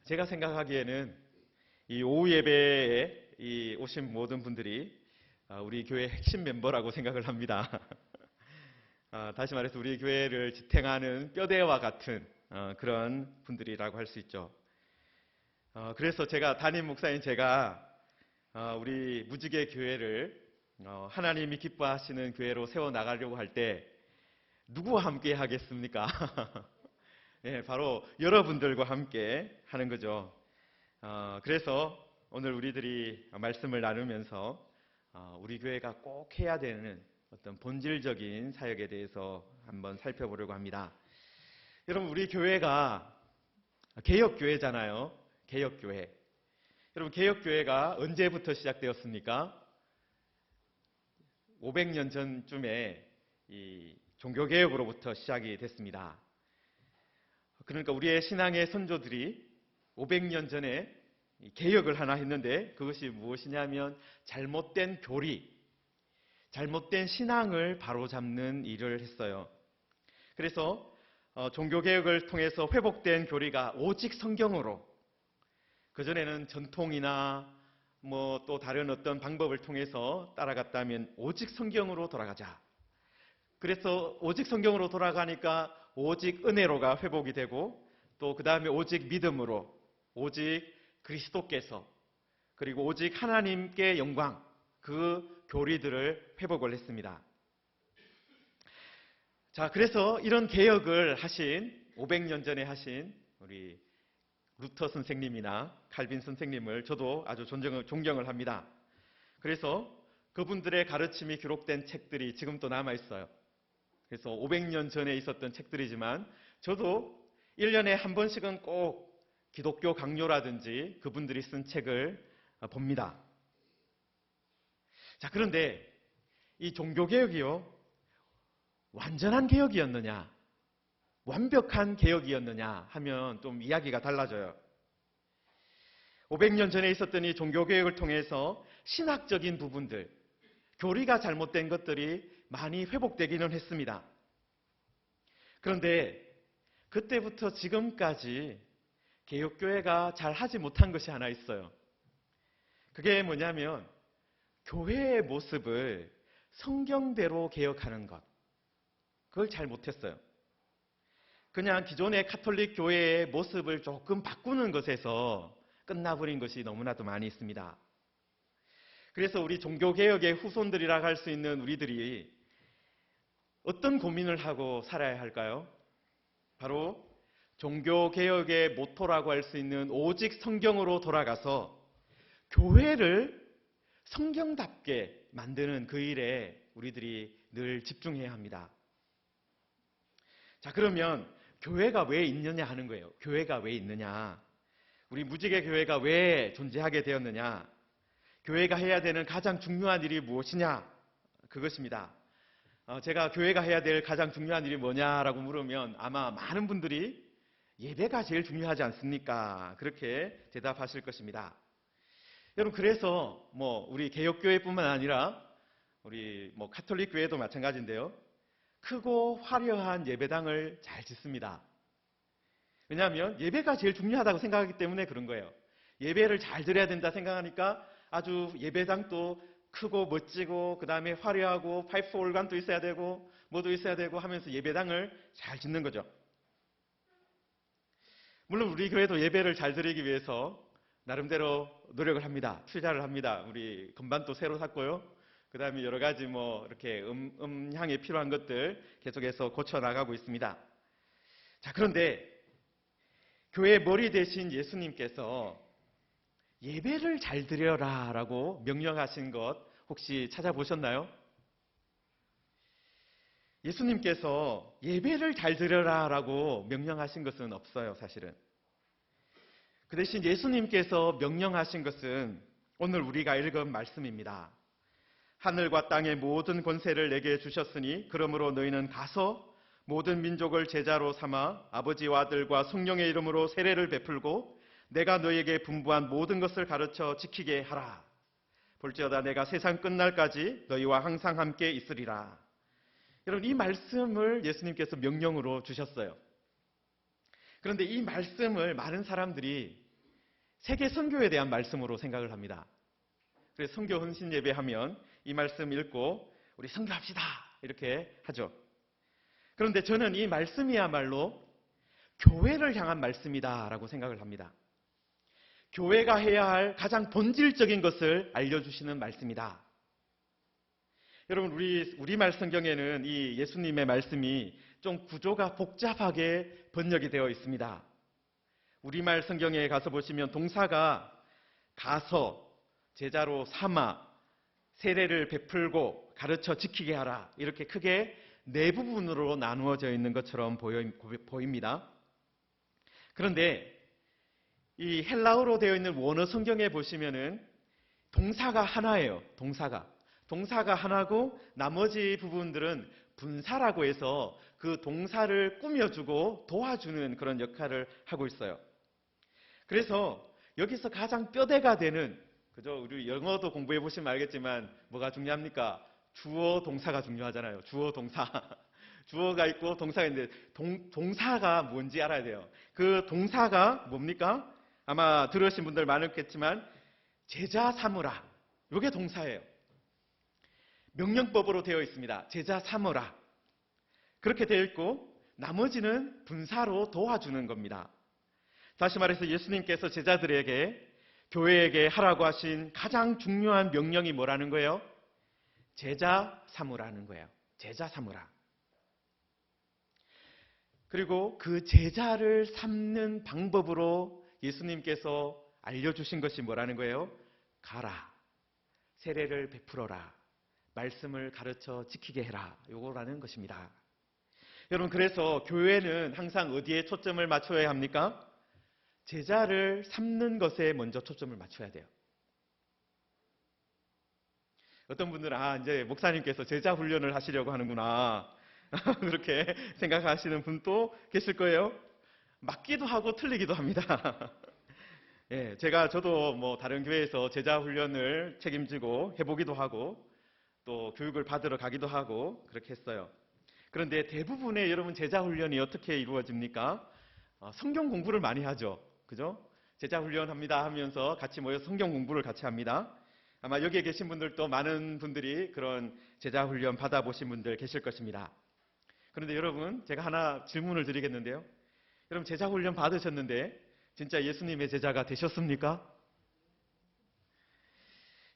제가 생각하기에는 이 오후 예배에 오신 모든 분들이 우리 교회 핵심 멤버라고 생각을 합니다. 다시 말해서 우리 교회를 지탱하는 뼈대와 같은 그런 분들이라고 할 수 있죠. 그래서 제가 담임 목사인 제가 우리 무지개 교회를 하나님이 기뻐하시는 교회로 세워나가려고 할 때 누구와 함께 하겠습니까? 예, 바로 여러분들과 함께 하는 거죠. 그래서 오늘 우리들이 말씀을 나누면서 우리 교회가 꼭 해야 되는 어떤 본질적인 사역에 대해서 한번 살펴보려고 합니다. 여러분, 우리 교회가 개혁교회잖아요. 개혁교회. 여러분, 개혁교회가 언제부터 시작되었습니까? 500년 전쯤에 이 종교개혁으로부터 시작이 됐습니다. 그러니까 우리의 신앙의 선조들이 500년 전에 개혁을 하나 했는데 그것이 무엇이냐면 잘못된 교리, 잘못된 신앙을 바로잡는 일을 했어요. 그래서 종교개혁을 통해서 회복된 교리가 오직 성경으로, 그전에는 전통이나 또 다른 어떤 방법을 통해서 따라갔다면 오직 성경으로 돌아가자. 그래서 오직 성경으로 돌아가니까 오직 은혜로가 회복이 되고 또 그 다음에 오직 믿음으로, 오직 그리스도께서, 그리고 오직 하나님께 영광, 그 교리들을 회복을 했습니다. 자, 그래서 이런 개혁을 하신 500년 전에 하신 우리 루터 선생님이나 칼빈 선생님을 저도 아주 존경을 합니다. 그래서 그분들의 가르침이 기록된 책들이 지금도 남아 있어요. 그래서 500년 전에 있었던 책들이지만 저도 1년에 한 번씩은 꼭 기독교 강요라든지 그분들이 쓴 책을 봅니다. 자, 그런데 이 종교개혁이요, 완전한 개혁이었느냐, 완벽한 개혁이었느냐 하면 좀 이야기가 달라져요. 500년 전에 있었던 이 종교개혁을 통해서 신학적인 부분들, 교리가 잘못된 것들이 많이 회복되기는 했습니다. 그런데 그때부터 지금까지 개혁교회가 잘 하지 못한 것이 하나 있어요. 그게 뭐냐면 교회의 모습을 성경대로 개혁하는 것, 그걸 잘 못했어요. 그냥 기존의 카톨릭 교회의 모습을 조금 바꾸는 것에서 끝나버린 것이 너무나도 많이 있습니다. 그래서 우리 종교개혁의 후손들이라고 할 수 있는 우리들이 어떤 고민을 하고 살아야 할까요? 바로 종교개혁의 모토라고 할 수 있는 오직 성경으로 돌아가서 교회를 성경답게 만드는 그 일에 우리들이 늘 집중해야 합니다. 자, 그러면 교회가 왜 있느냐 하는 거예요. 교회가 왜 있느냐? 우리 무지개 교회가 왜 존재하게 되었느냐? 교회가 해야 되는 가장 중요한 일이 무엇이냐? 그것입니다. 제가 교회가 해야 될 가장 중요한 일이 뭐냐라고 물으면 아마 많은 분들이 예배가 제일 중요하지 않습니까? 그렇게 대답하실 것입니다. 여러분, 그래서 우리 개혁교회뿐만 아니라 우리 카톨릭 교회도 마찬가지인데요. 크고 화려한 예배당을 잘 짓습니다. 왜냐하면 예배가 제일 중요하다고 생각하기 때문에 그런 거예요. 예배를 잘 드려야 된다 생각하니까 아주 예배당도 크고 멋지고 그 다음에 화려하고 파이프 올간도 있어야 되고 뭐도 있어야 되고 하면서 예배당을 잘 짓는 거죠. 물론 우리 교회도 예배를 잘 드리기 위해서 나름대로 노력을 합니다. 투자를 합니다. 우리 건반도 새로 샀고요. 그 다음에 여러 가지 이렇게 음향에 필요한 것들 계속해서 고쳐 나가고 있습니다. 자, 그런데 교회의 머리 대신 예수님께서 예배를 잘 드려라 라고 명령하신 것 혹시 찾아보셨나요? 예수님께서 예배를 잘 드려라 라고 명령하신 것은 없어요, 사실은. 그 대신 예수님께서 명령하신 것은 오늘 우리가 읽은 말씀입니다. 하늘과 땅의 모든 권세를 내게 주셨으니 그러므로 너희는 가서 모든 민족을 제자로 삼아 아버지와 아들과 성령의 이름으로 세례를 베풀고 내가 너희에게 분부한 모든 것을 가르쳐 지키게 하라. 볼지어다 내가 세상 끝날까지 너희와 항상 함께 있으리라. 여러분, 이 말씀을 예수님께서 명령으로 주셨어요. 그런데 이 말씀을 많은 사람들이 세계 선교에 대한 말씀으로 생각을 합니다. 그래서 선교 헌신 예배하면 이 말씀 읽고 우리 선교합시다 이렇게 하죠. 그런데 저는 이 말씀이야말로 교회를 향한 말씀이다라고 생각을 합니다. 교회가 해야 할 가장 본질적인 것을 알려주시는 말씀이다. 여러분, 우리말 성경에는 이 예수님의 말씀이 좀 구조가 복잡하게 번역이 되어 있습니다. 우리말 성경에 가서 보시면 동사가 가서, 제자로 삼아, 세례를 베풀고 가르쳐 지키게 하라, 이렇게 크게 네 부분으로 나누어져 있는 것처럼 보입니다. 그런데 이 헬라어로 되어 있는 원어 성경에 보시면은 동사가 하나예요. 동사가 하나고 나머지 부분들은 분사라고 해서 그 동사를 꾸며주고 도와주는 그런 역할을 하고 있어요. 그래서 여기서 가장 뼈대가 되는, 그죠? 우리 영어도 공부해 보시면 알겠지만 뭐가 중요합니까? 주어 동사가 중요하잖아요. 주어 동사. 주어가 있고 동사가 있는데 동사가 뭔지 알아야 돼요. 그 동사가 뭡니까? 아마 들으신 분들 많았겠지만 제자 삼으라. 이게 동사예요. 명령법으로 되어 있습니다. 제자 삼으라. 그렇게 되어 있고 나머지는 분사로 도와주는 겁니다. 다시 말해서 예수님께서 제자들에게, 교회에게 하라고 하신 가장 중요한 명령이 뭐라는 거예요? 제자 삼으라는 거예요. 제자 삼으라. 그리고 그 제자를 삼는 방법으로 예수님께서 알려주신 것이 뭐라는 거예요? 가라, 세례를 베풀어라, 말씀을 가르쳐 지키게 해라, 요거라는 것입니다. 여러분, 그래서 교회는 항상 어디에 초점을 맞춰야 합니까? 제자를 삼는 것에 먼저 초점을 맞춰야 돼요. 어떤 분들은 이제 목사님께서 제자 훈련을 하시려고 하는구나 그렇게 생각하시는 분도 계실 거예요. 맞기도 하고 틀리기도 합니다. 예, 저도 뭐 다른 교회에서 제자 훈련을 책임지고 해보기도 하고 또 교육을 받으러 가기도 하고 그렇게 했어요. 그런데 대부분의 여러분 제자 훈련이 어떻게 이루어집니까? 성경 공부를 많이 하죠. 그죠? 제자 훈련합니다 하면서 같이 모여서 성경 공부를 같이 합니다. 아마 여기에 계신 분들도 많은 분들이 그런 제자 훈련 받아보신 분들 계실 것입니다. 그런데 여러분, 제가 하나 질문을 드리겠는데요. 여러분, 제자 훈련 받으셨는데 진짜 예수님의 제자가 되셨습니까?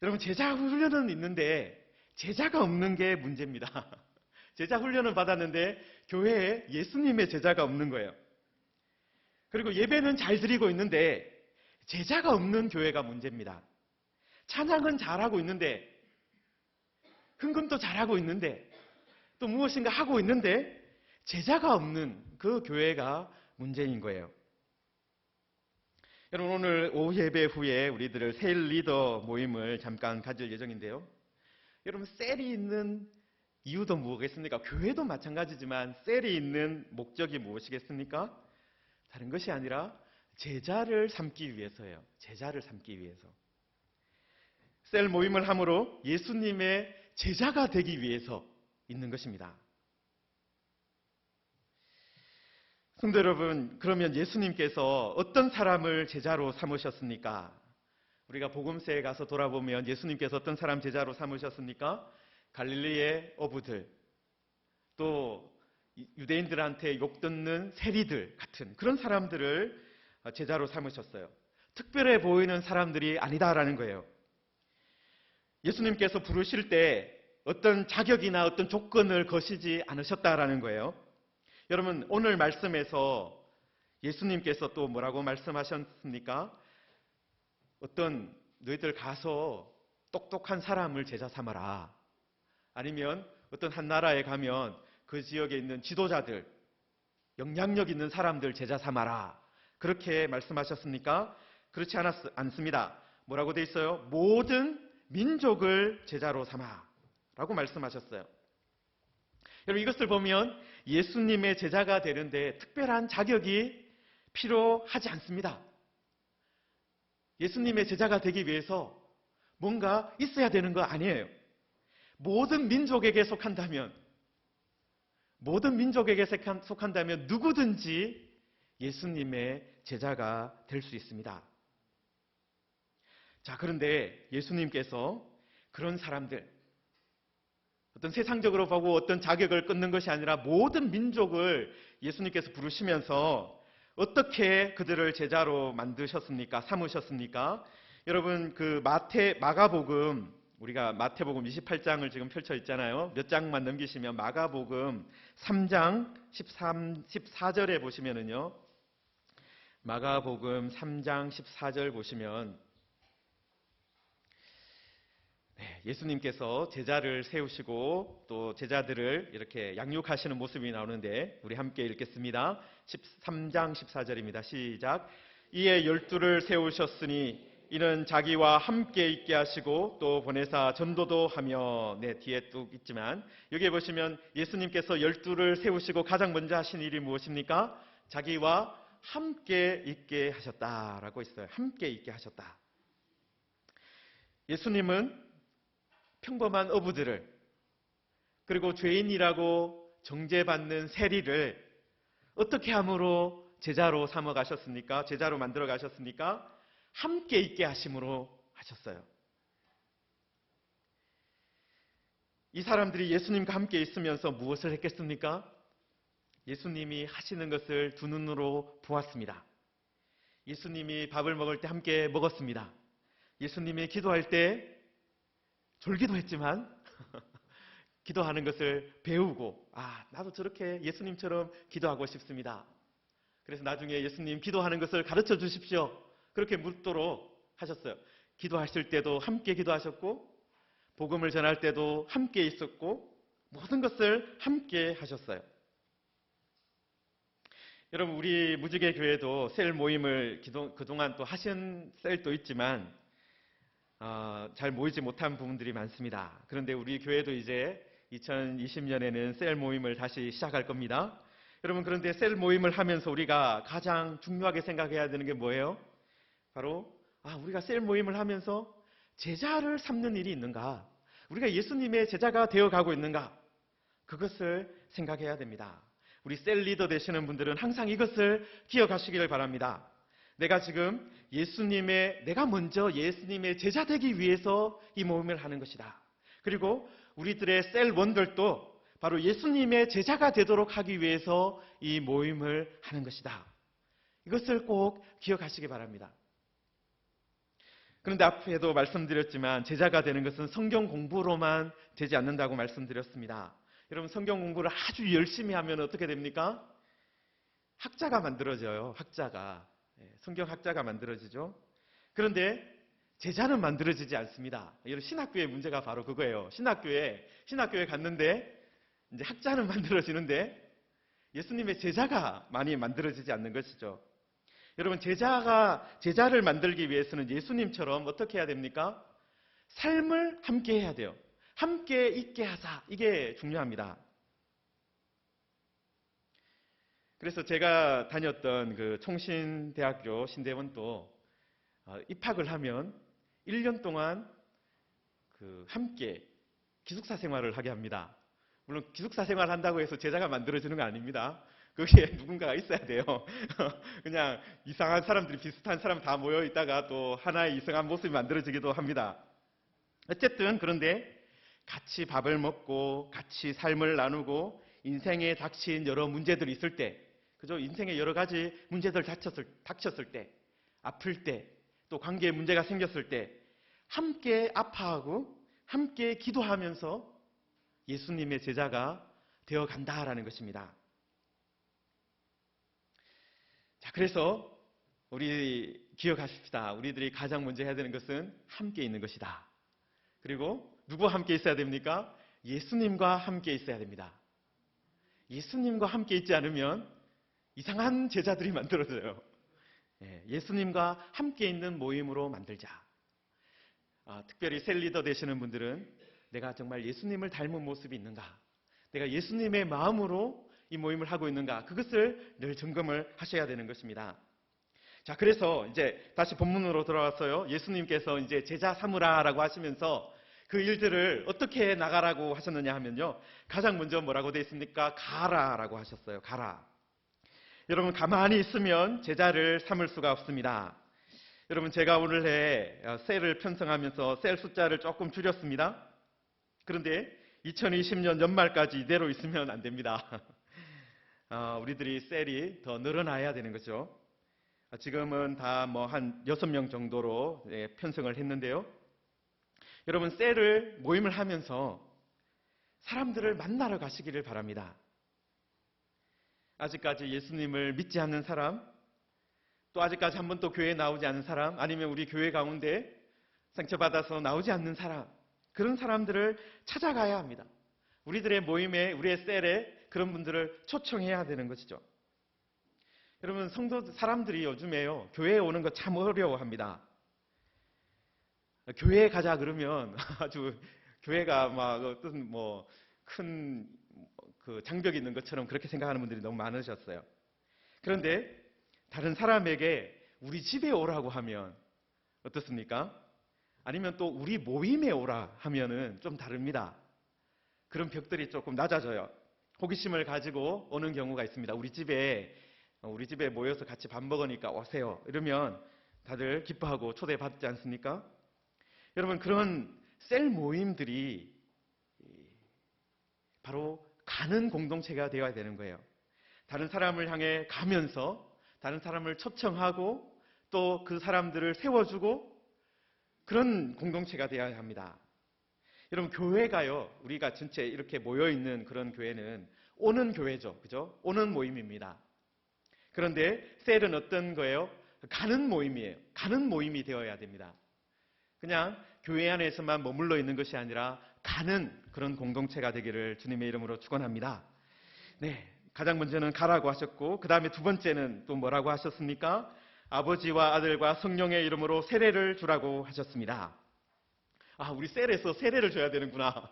여러분, 제자 훈련은 있는데 제자가 없는 게 문제입니다. 제자 훈련을 받았는데 교회에 예수님의 제자가 없는 거예요. 그리고 예배는 잘 드리고 있는데 제자가 없는 교회가 문제입니다. 찬양은 잘하고 있는데, 헌금도 잘하고 있는데, 또 무엇인가 하고 있는데 제자가 없는 그 교회가 문제인 거예요. 여러분, 오늘 오후 예배 후에 우리들을 세일 리더 모임을 잠깐 가질 예정인데요. 여러분, 셀이 있는 이유도 뭐겠습니까? 교회도 마찬가지지만 셀이 있는 목적이 무엇이겠습니까? 다른 것이 아니라 제자를 삼기 위해서예요. 제자를 삼기 위해서. 셀 모임을 함으로 예수님의 제자가 되기 위해서 있는 것입니다. 성도 여러분, 그러면 예수님께서 어떤 사람을 제자로 삼으셨습니까? 우리가 복음서에 가서 돌아보면 예수님께서 어떤 사람 제자로 삼으셨습니까? 갈릴리의 어부들, 또 유대인들한테 욕 듣는 세리들 같은 그런 사람들을 제자로 삼으셨어요. 특별해 보이는 사람들이 아니다라는 거예요. 예수님께서 부르실 때 어떤 자격이나 어떤 조건을 거시지 않으셨다라는 거예요. 여러분, 오늘 말씀에서 예수님께서 또 뭐라고 말씀하셨습니까? 너희들 가서 똑똑한 사람을 제자 삼아라. 아니면 어떤 한 나라에 가면 그 지역에 있는 지도자들, 영향력 있는 사람들 제자 삼아라. 그렇게 말씀하셨습니까? 그렇지 않습니다. 뭐라고 돼 있어요? 모든 민족을 제자로 삼아 라고 말씀하셨어요. 여러분, 이것을 보면 예수님의 제자가 되는데 특별한 자격이 필요하지 않습니다. 예수님의 제자가 되기 위해서 뭔가 있어야 되는 거 아니에요. 모든 민족에게 속한다면 누구든지 예수님의 제자가 될 수 있습니다. 자, 그런데 예수님께서 그런 사람들, 어떤 세상적으로 보고 어떤 자격을 끊는 것이 아니라 모든 민족을 예수님께서 부르시면서 어떻게 그들을 제자로 만드셨습니까? 삼으셨습니까? 여러분, 그 마가복음, 우리가 마태복음 28장을 지금 펼쳐 있잖아요. 몇 장만 넘기시면 마가복음 3장 14절에 보시면은요. 마가복음 3장 14절 보시면 예수님께서 제자를 세우시고 또 제자들을 이렇게 양육하시는 모습이 나오는데 우리 함께 읽겠습니다. 13장 14절입니다. 시작. 이에 12를 세우셨으니 이는 자기와 함께 있게 하시고 또 보내사 전도도 하며, 뒤에 뚝 있지만 여기에 보시면 예수님께서 12를 세우시고 가장 먼저 하신 일이 무엇입니까? 자기와 함께 있게 하셨다라고 있어요. 함께 있게 하셨다. 예수님은 평범한 어부들을, 그리고 죄인이라고 정죄받는 세리를 어떻게 함으로 제자로 삼아 가셨습니까? 제자로 만들어 가셨습니까? 함께 있게 하심으로 하셨어요. 이 사람들이 예수님과 함께 있으면서 무엇을 했겠습니까? 예수님이 하시는 것을 두 눈으로 보았습니다. 예수님이 밥을 먹을 때 함께 먹었습니다. 예수님이 기도할 때 졸기도 했지만 기도하는 것을 배우고, 나도 저렇게 예수님처럼 기도하고 싶습니다. 그래서 나중에 예수님 기도하는 것을 가르쳐 주십시오. 그렇게 묻도록 하셨어요. 기도하실 때도 함께 기도하셨고, 복음을 전할 때도 함께 있었고, 모든 것을 함께 하셨어요. 여러분, 우리 무지개 교회도 셀 모임을 그동안 또 하신 셀도 있지만 잘 모이지 못한 부분들이 많습니다. 그런데 우리 교회도 이제 2020년에는 셀 모임을 다시 시작할 겁니다. 여러분, 그런데 셀 모임을 하면서 우리가 가장 중요하게 생각해야 되는 게 뭐예요? 바로 우리가 셀 모임을 하면서 제자를 삼는 일이 있는가? 우리가 예수님의 제자가 되어가고 있는가? 그것을 생각해야 됩니다. 우리 셀 리더 되시는 분들은 항상 이것을 기억하시기를 바랍니다. 내가 지금 내가 먼저 예수님의 제자 되기 위해서 이 모임을 하는 것이다. 그리고 우리들의 셀원들도 바로 예수님의 제자가 되도록 하기 위해서 이 모임을 하는 것이다. 이것을 꼭 기억하시기 바랍니다. 그런데 앞에도 말씀드렸지만 제자가 되는 것은 성경 공부로만 되지 않는다고 말씀드렸습니다. 여러분, 성경 공부를 아주 열심히 하면 어떻게 됩니까? 학자가 만들어져요. 성경 학자가 만들어지죠. 그런데 제자는 만들어지지 않습니다. 여러분, 신학교의 문제가 바로 그거예요. 신학교에 갔는데 이제 학자는 만들어지는데 예수님의 제자가 많이 만들어지지 않는 것이죠. 여러분, 제자를 만들기 위해서는 예수님처럼 어떻게 해야 됩니까? 삶을 함께 해야 돼요. 함께 있게 하자. 이게 중요합니다. 그래서 제가 다녔던 그 총신대학교 신대원도 입학을 하면 1년 동안 함께 기숙사 생활을 하게 합니다. 물론 기숙사 생활을 한다고 해서 제자가 만들어지는 거 아닙니다. 거기에 누군가가 있어야 돼요. 그냥 이상한 사람들이, 비슷한 사람 다 모여 있다가 또 하나의 이상한 모습이 만들어지기도 합니다. 어쨌든 그런데 같이 밥을 먹고 같이 삶을 나누고 인생에 닥친 여러 문제들이 있을 때, 그죠? 인생에 여러 가지 문제들 닥쳤을 때, 아플 때, 또 관계에 문제가 생겼을 때 함께 아파하고 함께 기도하면서 예수님의 제자가 되어 간다라는 것입니다. 자, 그래서 우리 기억하십시다. 우리들이 가장 먼저 해야 되는 것은 함께 있는 것이다. 그리고 누구와 함께 있어야 됩니까? 예수님과 함께 있어야 됩니다. 예수님과 함께 있지 않으면 이상한 제자들이 만들어져요. 예수님과 함께 있는 모임으로 만들자. 특별히 셀 리더 되시는 분들은 내가 정말 예수님을 닮은 모습이 있는가? 내가 예수님의 마음으로 이 모임을 하고 있는가? 그것을 늘 점검을 하셔야 되는 것입니다. 자, 그래서 이제 다시 본문으로 돌아왔어요. 예수님께서 이제 제자 삼으라라고 하시면서 그 일들을 어떻게 나가라고 하셨느냐 하면요. 가장 먼저 뭐라고 되어 있습니까? 가라라고 하셨어요. 가라. 여러분, 가만히 있으면 제자를 삼을 수가 없습니다. 여러분, 제가 오늘에 셀을 편성하면서 셀 숫자를 조금 줄였습니다. 그런데 2020년 연말까지 이대로 있으면 안 됩니다. 우리들이 셀이 더 늘어나야 되는 거죠. 지금은 다 뭐 한 6명 정도로 편성을 했는데요. 여러분, 셀을 모임을 하면서 사람들을 만나러 가시기를 바랍니다. 아직까지 예수님을 믿지 않는 사람, 또 아직까지 한 번도 교회에 나오지 않은 사람, 아니면 우리 교회 가운데 상처받아서 나오지 않는 사람, 그런 사람들을 찾아가야 합니다. 우리들의 모임에, 우리의 셀에 그런 분들을 초청해야 되는 것이죠. 여러분, 사람들이 요즘에요, 교회에 오는 거 참 어려워합니다. 교회에 가자 그러면 아주 교회가 막 어떤 뭐 큰 그 장벽이 있는 것처럼 그렇게 생각하는 분들이 너무 많으셨어요. 그런데 다른 사람에게 우리 집에 오라고 하면 어떻습니까? 아니면 또 우리 모임에 오라 하면은 좀 다릅니다. 그런 벽들이 조금 낮아져요. 호기심을 가지고 오는 경우가 있습니다. 우리 집에 모여서 같이 밥 먹으니까 오세요. 이러면 다들 기뻐하고 초대받지 않습니까? 여러분, 그런 셀 모임들이 바로 가는 공동체가 되어야 되는 거예요. 다른 사람을 향해 가면서 다른 사람을 초청하고 또 그 사람들을 세워주고 그런 공동체가 되어야 합니다. 여러분, 교회가요, 우리가 전체 이렇게 모여있는 그런 교회는 오는 교회죠. 그죠? 오는 모임입니다. 그런데 셀은 어떤 거예요? 가는 모임이에요. 가는 모임이 되어야 됩니다. 그냥 교회 안에서만 머물러 있는 것이 아니라 가는 그런 공동체가 되기를 주님의 이름으로 축원합니다. 네, 가장 먼저는 가라고 하셨고, 그 다음에 두 번째는 또 뭐라고 하셨습니까? 아버지와 아들과 성령의 이름으로 세례를 주라고 하셨습니다. 우리 셀에서 세례를 줘야 되는구나.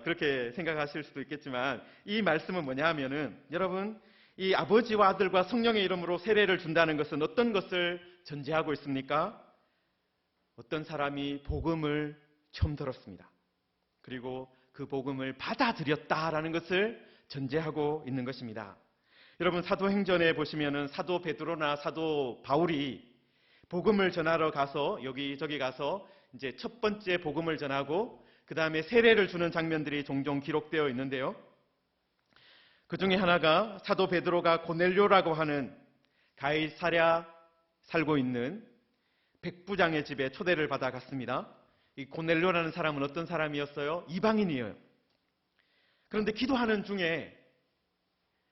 그렇게 생각하실 수도 있겠지만, 이 말씀은 뭐냐 하면은, 여러분, 이 아버지와 아들과 성령의 이름으로 세례를 준다는 것은 어떤 것을 전제하고 있습니까? 어떤 사람이 복음을 처음 들었습니다. 그리고 그 복음을 받아들였다라는 것을 전제하고 있는 것입니다. 여러분, 사도행전에 보시면은 사도 베드로나 사도 바울이 복음을 전하러 가서 여기저기 가서 이제 첫 번째 복음을 전하고 그 다음에 세례를 주는 장면들이 종종 기록되어 있는데요. 그 중에 하나가 사도 베드로가 고넬료라고 하는 가이사랴 살고 있는 백부장의 집에 초대를 받아 갔습니다. 이 고넬료라는 사람은 어떤 사람이었어요? 이방인이에요. 그런데 기도하는 중에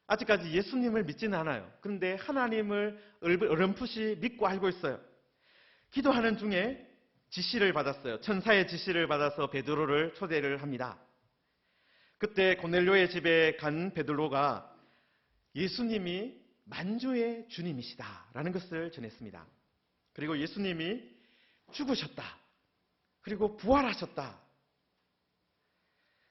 아직까지 예수님을 믿지는 않아요. 그런데 하나님을 어렴풋이 믿고 알고 있어요. 기도하는 중에 지시를 받았어요. 천사의 지시를 받아서 베드로를 초대를 합니다. 그때 고넬료의 집에 간 베드로가 예수님이 만주의 주님이시다라는 것을 전했습니다. 그리고 예수님이 죽으셨다. 그리고 부활하셨다.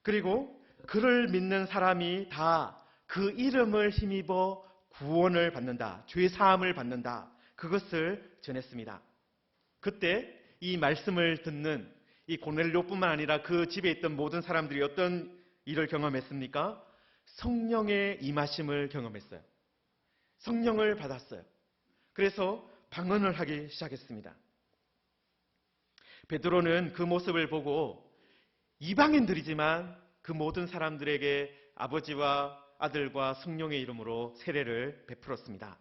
그리고 그를 믿는 사람이 다 그 이름을 힘입어 구원을 받는다. 죄사함을 받는다. 그것을 전했습니다. 그때 이 말씀을 듣는 이 고넬료뿐만 아니라 그 집에 있던 모든 사람들이 어떤 일을 경험했습니까? 성령의 임하심을 경험했어요. 성령을 받았어요. 그래서 방언을 하기 시작했습니다. 베드로는 그 모습을 보고 이방인들이지만 그 모든 사람들에게 아버지와 아들과 성령의 이름으로 세례를 베풀었습니다.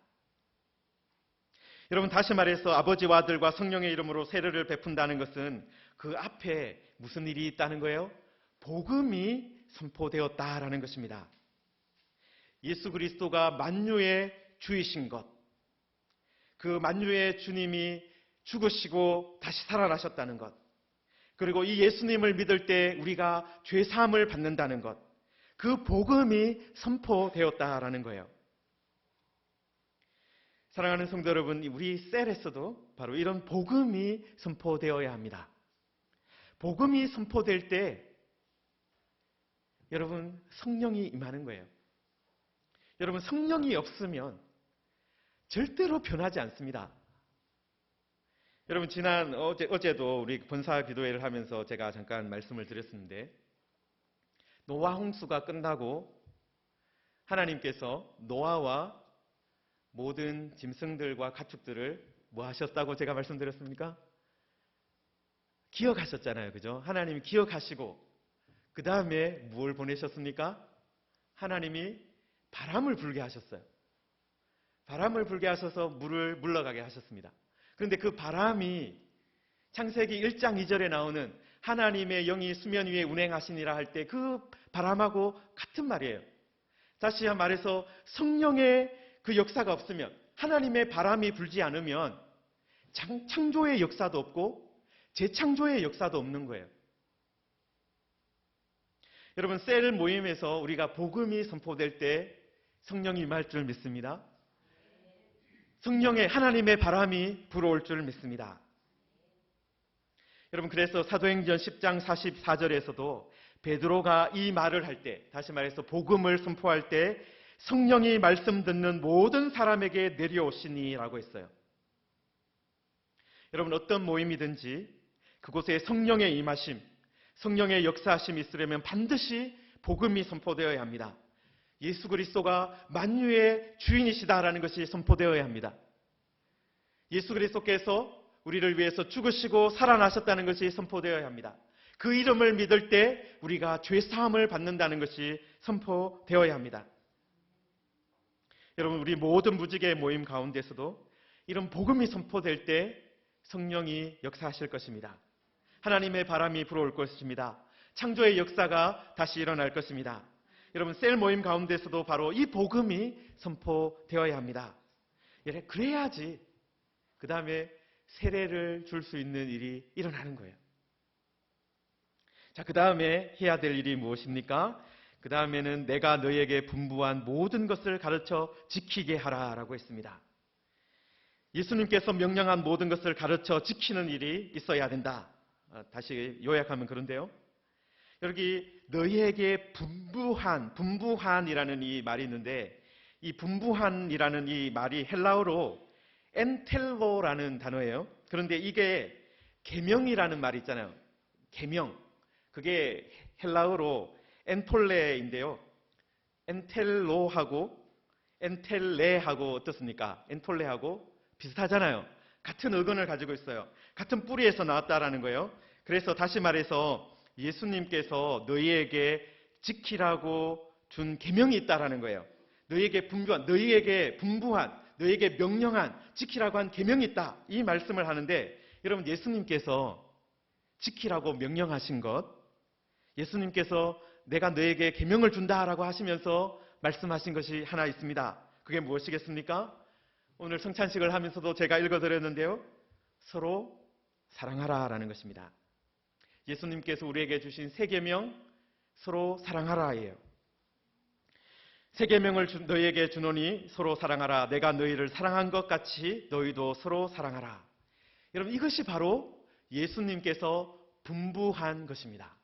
여러분, 다시 말해서 아버지와 아들과 성령의 이름으로 세례를 베푼다는 것은 그 앞에 무슨 일이 있다는 거예요? 복음이 선포되었다라는 것입니다. 예수 그리스도가 만유의 주이신 것, 그 만유의 주님이 죽으시고 다시 살아나셨다는 것, 그리고 이 예수님을 믿을 때 우리가 죄사함을 받는다는 것, 그 복음이 선포되었다라는 거예요. 사랑하는 성도 여러분, 우리 셀에서도 바로 이런 복음이 선포되어야 합니다. 복음이 선포될 때 여러분, 성령이 임하는 거예요. 여러분, 성령이 없으면 절대로 변하지 않습니다. 여러분, 어제도 우리 본사 기도회를 하면서 제가 잠깐 말씀을 드렸는데, 노아 홍수가 끝나고 하나님께서 노아와 모든 짐승들과 가축들을 뭐 하셨다고 제가 말씀드렸습니까? 기억하셨잖아요. 그죠? 하나님이 기억하시고 그 다음에 무엇을 보내셨습니까? 하나님이 바람을 불게 하셨어요. 바람을 불게 하셔서 물을 물러가게 하셨습니다. 그런데 그 바람이 창세기 1장 2절에 나오는 하나님의 영이 수면 위에 운행하시니라 할 때 그 바람하고 같은 말이에요. 다시 말해서 성령의 그 역사가 없으면, 하나님의 바람이 불지 않으면 창조의 역사도 없고 재창조의 역사도 없는 거예요. 여러분, 셀 모임에서 우리가 복음이 선포될 때 성령이 임할 줄 믿습니다. 성령의 하나님의 바람이 불어올 줄 믿습니다. 여러분, 그래서 사도행전 10장 44절에서도 베드로가 이 말을 할 때, 다시 말해서 복음을 선포할 때 성령이 말씀 듣는 모든 사람에게 내려오시니라고 했어요. 여러분, 어떤 모임이든지 그곳에 성령의 임하심, 성령의 역사하심이 있으려면 반드시 복음이 선포되어야 합니다. 예수 그리스도가 만유의 주인이시다라는 것이 선포되어야 합니다. 예수 그리스도께서 우리를 위해서 죽으시고 살아나셨다는 것이 선포되어야 합니다. 그 이름을 믿을 때 우리가 죄사함을 받는다는 것이 선포되어야 합니다. 여러분, 우리 모든 무지개 모임 가운데서도 이런 복음이 선포될 때 성령이 역사하실 것입니다. 하나님의 바람이 불어올 것입니다. 창조의 역사가 다시 일어날 것입니다. 여러분, 셀 모임 가운데서도 바로 이 복음이 선포되어야 합니다. 그래야지 그 다음에 세례를 줄 수 있는 일이 일어나는 거예요. 자, 그 다음에 해야 될 일이 무엇입니까? 그 다음에는 내가 너희에게 분부한 모든 것을 가르쳐 지키게 하라라고 했습니다. 예수님께서 명령한 모든 것을 가르쳐 지키는 일이 있어야 된다. 다시 요약하면 그런데요. 여기 너희에게 분부한이라는 이 말이 있는데, 이 분부한이라는 이 말이 헬라어로 엔텔로라는 단어예요. 그런데 이게 계명이라는 말이 있잖아요. 계명. 그게 헬라어로 엔톨레인데요. 엔텔로하고 엔텔레하고 어떻습니까? 엔톨레하고 비슷하잖아요. 같은 어근을 가지고 있어요. 같은 뿌리에서 나왔다라는 거예요. 그래서 다시 말해서 예수님께서 너희에게 지키라고 준 계명이 있다라는 거예요. 너희에게 분부한, 너희에게 명령한, 지키라고 한 계명이 있다. 이 말씀을 하는데, 여러분, 예수님께서 지키라고 명령하신 것, 예수님께서 내가 너에게 계명을 준다라고 하시면서 말씀하신 것이 하나 있습니다. 그게 무엇이겠습니까? 오늘 성찬식을 하면서도 제가 읽어드렸는데요. 서로 사랑하라라는 것입니다. 예수님께서 우리에게 주신 새 계명, 서로 사랑하라예요. 새 계명을 너희에게 주노니 서로 사랑하라. 내가 너희를 사랑한 것 같이 너희도 서로 사랑하라. 여러분, 이것이 바로 예수님께서 분부한 것입니다.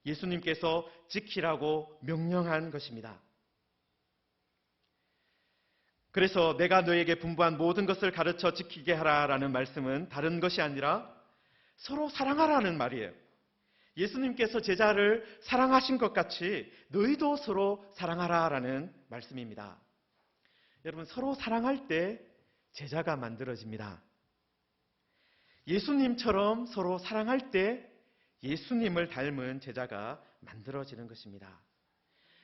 예수님께서 지키라고 명령한 것입니다. 그래서 내가 너에게 분부한 모든 것을 가르쳐 지키게 하라라는 말씀은 다른 것이 아니라 서로 사랑하라는 말이에요. 예수님께서 제자를 사랑하신 것 같이 너희도 서로 사랑하라라는 말씀입니다. 여러분, 서로 사랑할 때 제자가 만들어집니다. 예수님처럼 서로 사랑할 때 예수님을 닮은 제자가 만들어지는 것입니다.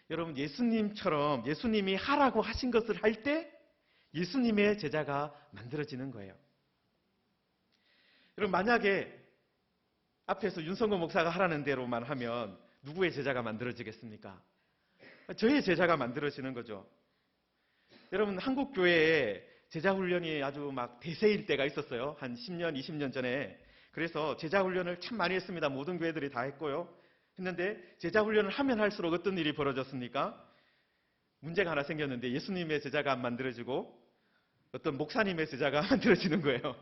여러분, 예수님처럼 예수님이 하라고 하신 것을 할 때 예수님의 제자가 만들어지는 거예요. 여러분, 만약에 앞에서 윤성거 목사가 하라는 대로만 하면 누구의 제자가 만들어지겠습니까? 저의 제자가 만들어지는 거죠. 여러분, 한국 교회에 제자 훈련이 아주 막 대세일 때가 있었어요. 한 10년, 20년 전에. 그래서 제자 훈련을 참 많이 했습니다. 모든 교회들이 다 했고요. 했는데 제자 훈련을 하면 할수록 어떤 일이 벌어졌습니까? 문제가 하나 생겼는데 예수님의 제자가 안 만들어지고 어떤 목사님의 제자가 만들어지는 거예요.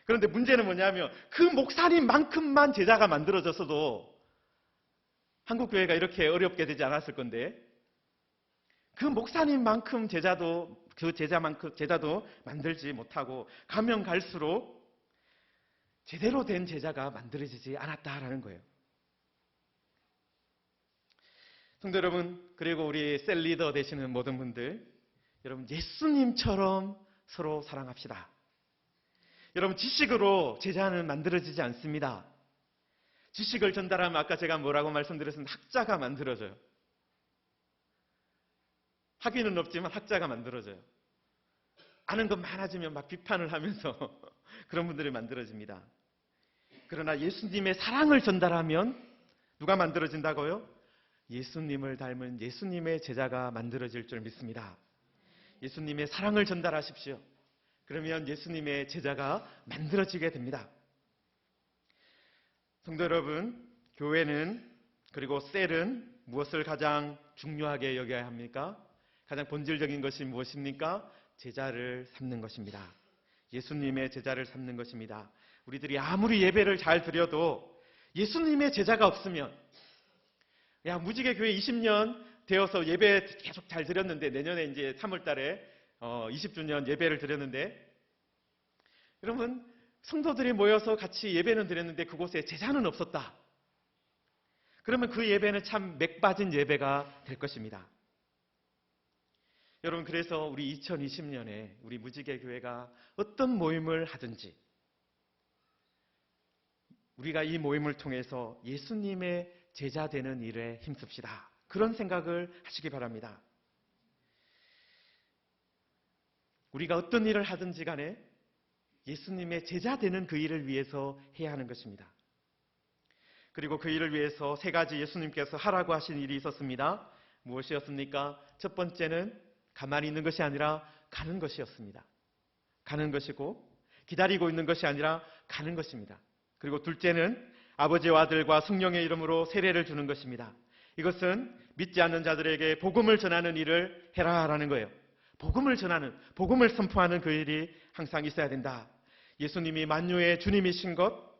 그런데 문제는 뭐냐면 그 목사님만큼만 제자가 만들어졌어도 한국 교회가 이렇게 어렵게 되지 않았을 건데, 그 목사님만큼 제자도 만들지 못하고 가면 갈수록 제대로 된 제자가 만들어지지 않았다라는 거예요. 성도 여러분, 그리고 우리 셀 리더 되시는 모든 분들, 여러분, 예수님처럼 서로 사랑합시다. 여러분, 지식으로 제자는 만들어지지 않습니다. 지식을 전달하면 아까 제가 뭐라고 말씀드렸습니다. 학자가 만들어져요. 학위는 없지만 학자가 만들어져요. 아는 것 많아지면 막 비판을 하면서 그런 분들이 만들어집니다. 그러나 예수님의 사랑을 전달하면 누가 만들어진다고요? 예수님을 닮은 예수님의 제자가 만들어질 줄 믿습니다. 예수님의 사랑을 전달하십시오. 그러면 예수님의 제자가 만들어지게 됩니다. 성도 여러분, 교회는 그리고 셀은 무엇을 가장 중요하게 여겨야 합니까? 가장 본질적인 것이 무엇입니까? 제자를 삼는 것입니다. 예수님의 제자를 삼는 것입니다. 우리들이 아무리 예배를 잘 드려도 예수님의 제자가 없으면, 야, 무지개 교회 20년 되어서 예배 계속 잘 드렸는데, 내년에 이제 3월 달에 20주년 예배를 드렸는데, 여러분, 성도들이 모여서 같이 예배는 드렸는데 그곳에 제자는 없었다. 그러면 그 예배는 참 맥 빠진 예배가 될 것입니다. 여러분, 그래서 우리 2020년에 우리 무지개 교회가 어떤 모임을 하든지 우리가 이 모임을 통해서 예수님의 제자 되는 일에 힘씁시다. 그런 생각을 하시기 바랍니다. 우리가 어떤 일을 하든지 간에 예수님의 제자 되는 그 일을 위해서 해야 하는 것입니다. 그리고 그 일을 위해서 세 가지 예수님께서 하라고 하신 일이 있었습니다. 무엇이었습니까? 첫 번째는 가만히 있는 것이 아니라 가는 것이었습니다. 가는 것이고, 기다리고 있는 것이 아니라 가는 것입니다. 그리고 둘째는 아버지와 아들과 성령의 이름으로 세례를 주는 것입니다. 이것은 믿지 않는 자들에게 복음을 전하는 일을 해라라는 거예요. 복음을 전하는, 복음을 선포하는 그 일이 항상 있어야 된다. 예수님이 만유의 주님이신 것,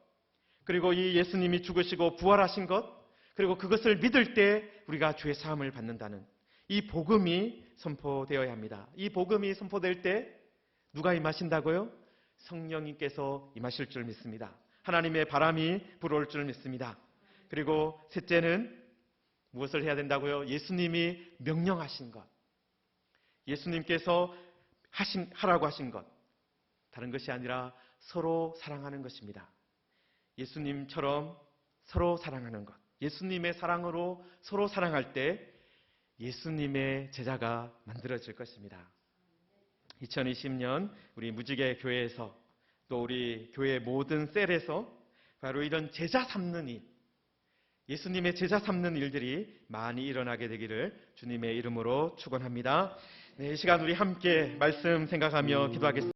그리고 이 예수님이 죽으시고 부활하신 것, 그리고 그것을 믿을 때 우리가 죄 사함을 받는다는 이 복음이 선포되어야 합니다. 이 복음이 선포될 때 누가 임하신다고요? 성령님께서 임하실 줄 믿습니다. 하나님의 바람이 불어올 줄 믿습니다. 그리고 셋째는 무엇을 해야 된다고요? 예수님이 명령하신 것, 예수님께서 하라고 하신 것, 다른 것이 아니라 서로 사랑하는 것입니다. 예수님처럼 서로 사랑하는 것, 예수님의 사랑으로 서로 사랑할 때 예수님의 제자가 만들어질 것입니다. 2020년 우리 무지개 교회에서, 또 우리 교회 모든 셀에서 바로 이런 제자 삼는 일, 예수님의 제자 삼는 일들이 많이 일어나게 되기를 주님의 이름으로 축원합니다. 네, 이 시간 우리 함께 말씀 생각하며 기도하겠습니다.